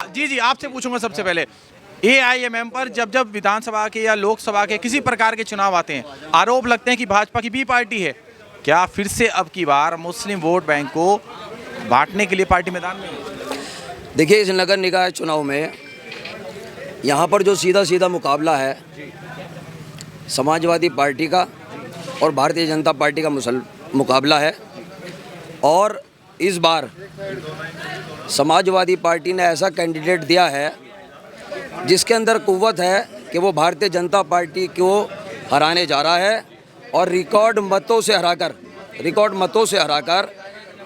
जी जी आपसे पूछूंगा सबसे पहले, एआईएमएम पर जब जब विधानसभा के या लोकसभा के किसी प्रकार के चुनाव आते हैं, आरोप लगते हैं कि भाजपा की बी पार्टी है। क्या फिर से अब की बार मुस्लिम वोट बैंक को बांटने के लिए पार्टी मैदान में है? देखिए, इस नगर निकाय चुनाव में यहाँ पर जो सीधा सीधा मुकाबला है समाजवादी पार्टी का और भारतीय जनता पार्टी का मुकाबला है। और इस बार समाजवादी पार्टी ने ऐसा कैंडिडेट दिया है जिसके अंदर कुव्वत है कि वो भारतीय जनता पार्टी को हराने जा रहा है और रिकॉर्ड मतों से हराकर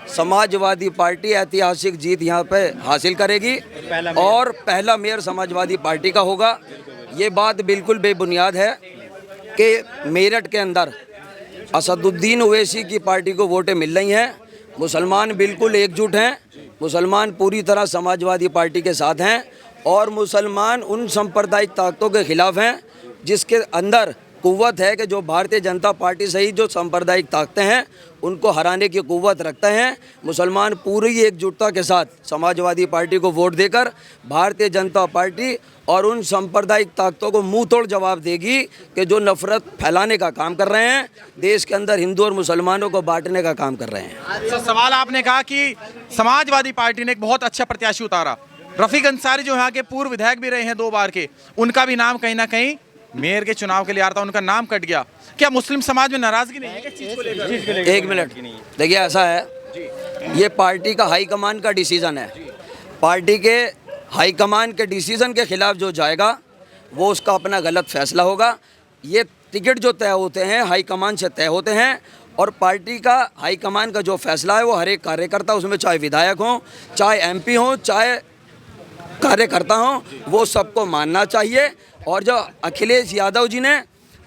समाजवादी पार्टी ऐतिहासिक जीत यहाँ पे हासिल करेगी और पहला मेयर समाजवादी पार्टी का होगा। ये बात बिल्कुल बेबुनियाद है कि मेरठ के अंदर असदुद्दीन ओवैसी की पार्टी को वोटें मिल रही हैं। मुसलमान बिल्कुल एकजुट हैं, मुसलमान पूरी तरह समाजवादी पार्टी के साथ हैं और मुसलमान उन सांप्रदायिक ताकतों के खिलाफ हैं जिसके अंदर कुव्वत है कि जो भारतीय जनता पार्टी सहित जो सांप्रदायिक ताकतें हैं उनको हराने की कुव्वत रखते हैं। मुसलमान पूरी एकजुटता के साथ समाजवादी पार्टी को वोट देकर भारतीय जनता पार्टी और उन सांप्रदायिक ताकतों को मुंह तोड़ जवाब देगी कि जो नफरत फैलाने का काम कर रहे हैं, देश के अंदर हिंदू और मुसलमानों को बांटने का काम कर रहे हैं। सर, सवाल आपने कहा कि समाजवादी पार्टी ने एक बहुत अच्छा प्रत्याशी उतारा। रफीक अंसारी जो यहाँ के पूर्व विधायक भी रहे हैं 2 बार के, उनका भी नाम कहीं ना कहीं मेयर के चुनाव के लिए आ रहा था, उनका नाम कट गया। क्या मुस्लिम समाज में नाराजगी नहीं है किस चीज को लेकर? एक मिनट, देखिए ऐसा है, ये पार्टी का हाईकमान का डिसीजन है। पार्टी के हाईकमान के डिसीजन के खिलाफ जो जाएगा वो उसका अपना गलत फैसला होगा। ये टिकट जो तय होते हैं हाईकमान से तय होते हैं और पार्टी का हाईकमान का जो फैसला है वो हर एक कार्यकर्ता, उसमें चाहे विधायक हों, चाहे एमपी हों, चाहे कार्यकर्ता हों, वो सबको मानना चाहिए। और जो अखिलेश यादव जी ने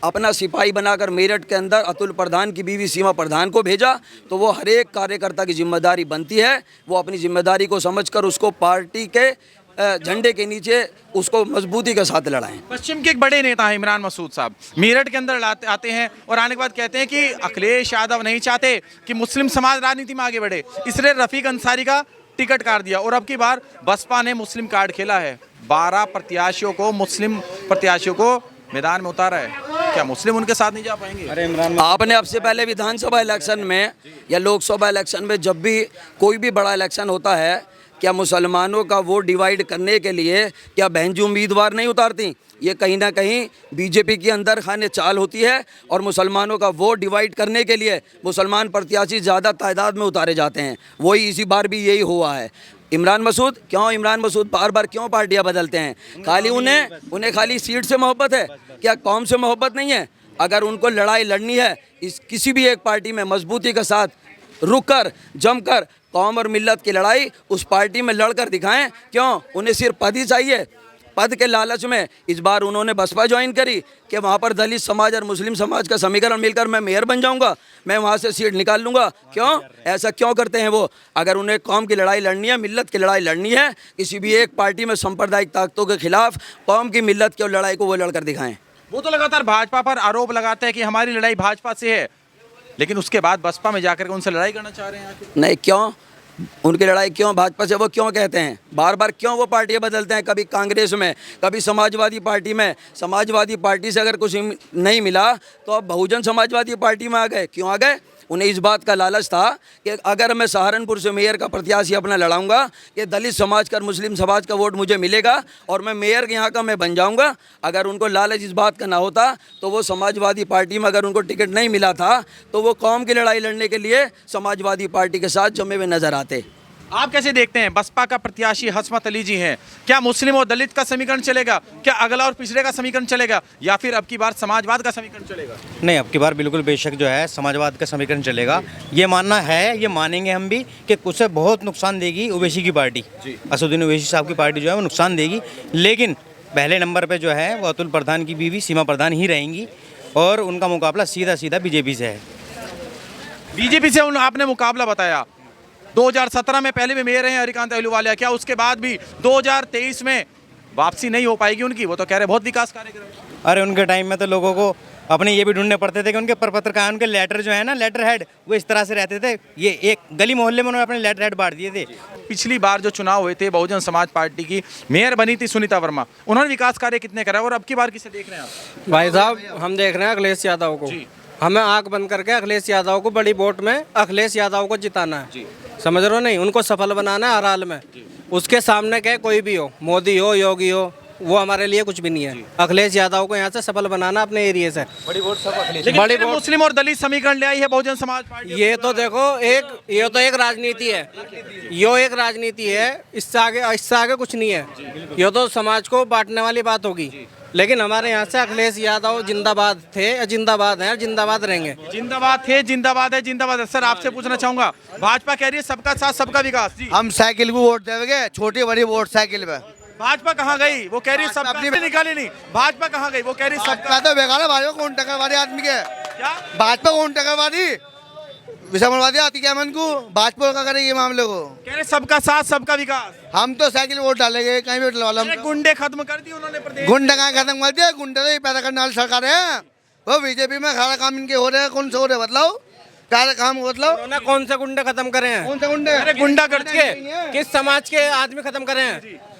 अपना सिपाही बनाकर मेरठ के अंदर अतुल प्रधान की बीवी सीमा प्रधान को भेजा, तो वो हर एक कार्यकर्ता की जिम्मेदारी बनती है वो अपनी जिम्मेदारी को समझकर उसको पार्टी के झंडे के नीचे उसको मजबूती के साथ लड़ाएं। पश्चिम के एक बड़े नेता हैं इमरान मसूद साहब, मेरठ के अंदर आते हैं और आने के बाद कहते हैं कि अखिलेश यादव नहीं चाहते कि मुस्लिम समाज राजनीति में आगे बढ़े, इसलिए रफीक अंसारी का टिकट काट दिया। और अब की बार बसपा ने मुस्लिम कार्ड खेला है, 12 प्रत्याशियों को, मुस्लिम प्रत्याशियों को मैदान में उतारा है। क्या मुस्लिम उनके साथ नहीं जा पाएंगे? आपने अब से पहले विधानसभा इलेक्शन में या लोकसभा इलेक्शन में जब भी कोई भी बड़ा इलेक्शन होता है, क्या मुसलमानों का वोट डिवाइड करने के लिए क्या बहनजी उम्मीदवार नहीं उतारती? ये कहीं ना कहीं बीजेपी की अंदर खाने चाल होती है और मुसलमानों का वोट डिवाइड करने के लिए मुसलमान प्रत्याशी ज़्यादा तादाद में उतारे जाते हैं। वही इसी बार भी यही हुआ है। इमरान मसूद बार बार क्यों पार्टियां बदलते हैं? खाली उन्हें खाली सीट से मोहब्बत है, क्या कौम से मोहब्बत नहीं है? अगर उनको लड़ाई लड़नी है इस किसी भी एक पार्टी में मजबूती के साथ रुक कर जमकर कौम और मिल्लत की लड़ाई उस पार्टी में लड़कर दिखाएं। क्यों? उन्हें सिर्फ पद ही चाहिए। पद के लालच में इस बार उन्होंने बसपा ज्वाइन करी कि वहाँ पर दलित समाज और मुस्लिम समाज का समीकरण मिलकर मैं मेयर बन जाऊँगा, मैं वहाँ से सीट निकाल लूँगा। क्यों ऐसा क्यों करते हैं वो? अगर उन्हें कौम की लड़ाई लड़नी है, मिल्लत की लड़ाई लड़नी है, किसी भी एक पार्टी में सांप्रदायिक ताकतों के खिलाफ कौम की मिल्लत की लड़ाई को वो लड़कर दिखाएं। वो तो लगातार भाजपा पर आरोप लगाते हैं कि हमारी लड़ाई भाजपा से है, लेकिन उसके बाद बसपा में जाकर उनसे लड़ाई करना चाह रहे हैं। नहीं, क्यों उनकी लड़ाई क्यों भाजपा से? वो क्यों कहते हैं बार बार क्यों वो पार्टियां बदलते हैं? कभी कांग्रेस में, कभी समाजवादी पार्टी में। समाजवादी पार्टी से अगर कुछ नहीं मिला तो अब बहुजन समाजवादी पार्टी में आ गए। क्यों आ गए? उन्हें इस बात का लालच था कि अगर मैं सहारनपुर से मेयर का प्रत्याशी अपना लड़ाऊंगा कि दलित समाज का, मुस्लिम समाज का वोट मुझे मिलेगा और मैं मेयर यहाँ का मैं बन जाऊंगा। अगर उनको लालच इस बात का ना होता तो वो समाजवादी पार्टी में अगर उनको टिकट नहीं मिला था तो वो कौम की लड़ाई लड़ने के लिए समाजवादी पार्टी के साथ जमे हुए नजर आते। आप कैसे देखते हैं? बसपा का प्रत्याशी हसमत अली जी हैं, क्या मुस्लिम और दलित का समीकरण चलेगा? क्या अगला और पिछड़े का समीकरण चलेगा या फिर अब की बार समाजवाद का समीकरण चलेगा? नहीं, अब की बार बिल्कुल बेशक जो है समाजवाद का समीकरण चलेगा। ये मानना है, ये मानेंगे हम भी कि उसे बहुत नुकसान देगी ओवैसी की पार्टी, असदुद्दीन ओवैसी साहब की पार्टी जो है वो नुकसान देगी, लेकिन पहले नंबर पर जो है वो अतुल प्रधान की बीवी सीमा प्रधान ही रहेंगी और उनका मुकाबला सीधा सीधा बीजेपी से है। बीजेपी से आपने मुकाबला बताया, 2017 में पहले भी मेयर हैं हरिकांत अहलूवालिया, क्या उसके बाद भी 2023 में वापसी नहीं हो पाएगी उनकी? वो तो कह रहे बहुत विकास कार्यक्रम। अरे उनके टाइम में तो लोगों को अपने ये भी ढूंढने पड़ते थे कि उनके प्रपत्र कहाँ हैं, उनके लेटर जो है ना, लेटर हेड वो इस तरह से रहते थे। ये एक गली मोहल्ले में उन्होंने अपने लेटर हेड बांट दिए थे। पिछली बार जो चुनाव हुए थे, बहुजन समाज पार्टी की मेयर बनी थी सुनीता वर्मा, उन्होंने विकास कार्य कितने करा और अब की बार किसे देख रहे हैं आप? भाई साहब हम देख रहे हैं अखिलेश यादव को। हमें आंख बंद करके अखिलेश यादव को बड़ी वोट में अखिलेश यादव को जिताना है। समझ रहे हो नहीं, उनको सफल बनाना है हर हाल में। उसके सामने क्या कोई भी हो, मोदी हो योगी हो, वो हमारे लिए कुछ भी नहीं है। अखिलेश यादव को यहाँ से सफल बनाना अपने एरिया से। बड़ी वोट सब अखिलेश। लेकिन बड़ी फिर मुस्लिम और दलित समीकरण ले आई है बहुजन समाज पार्टी। ये तो देखो ये तो एक राजनीति है, यो एक राजनीति है, इससे आगे कुछ नहीं है। ये तो समाज को बांटने वाली बात होगी। लेकिन हमारे यहाँ से अखिलेश यादव जिंदाबाद थे, जिंदाबाद हैं, जिंदाबाद रहेंगे। जिंदाबाद थे, जिंदाबाद है, जिंदाबाद है। सर आपसे पूछना चाहूंगा, भाजपा कह रही है सबका साथ सबका विकास। जी हम साइकिल को वोट देंगे, छोटी बड़ी वोट साइकिल पे। भाजपा कहाँ गई? वो कह रही है सबका, अपनी- निकाली नहीं। भाजपा कहाँ गई? वो कह रही है सबका। भाजपा तो बेकार है, भाजपा कौन टक्करवादी आदमी के? क्या भाजपा कौन टक्करवादी विषमवादी आती क्या मन को? भाजपा का करेगी मामले को। कह रहे सबका साथ सबका विकास। हम तो साइकिल वोट डालेंगे, कहीं भी डलवा लो हम अरे तो। गुंडे खत्म कर दिए उन्होंने प्रदेश। गुंडा कहाँ खत्म कर दिया? गुंडे तो ये पैदा करने वाली सरकार है। वो बीजेपी में सारा काम इनके हो रहे हैं। कौन से हो रहे बतलाओ, सारे काम बतलाओ। उन्होंने कौन से गुंडे खत्म करे हैं? कौन से गुंडे? अरे गुंडा कर किस समाज के आदमी खत्म करे हैं?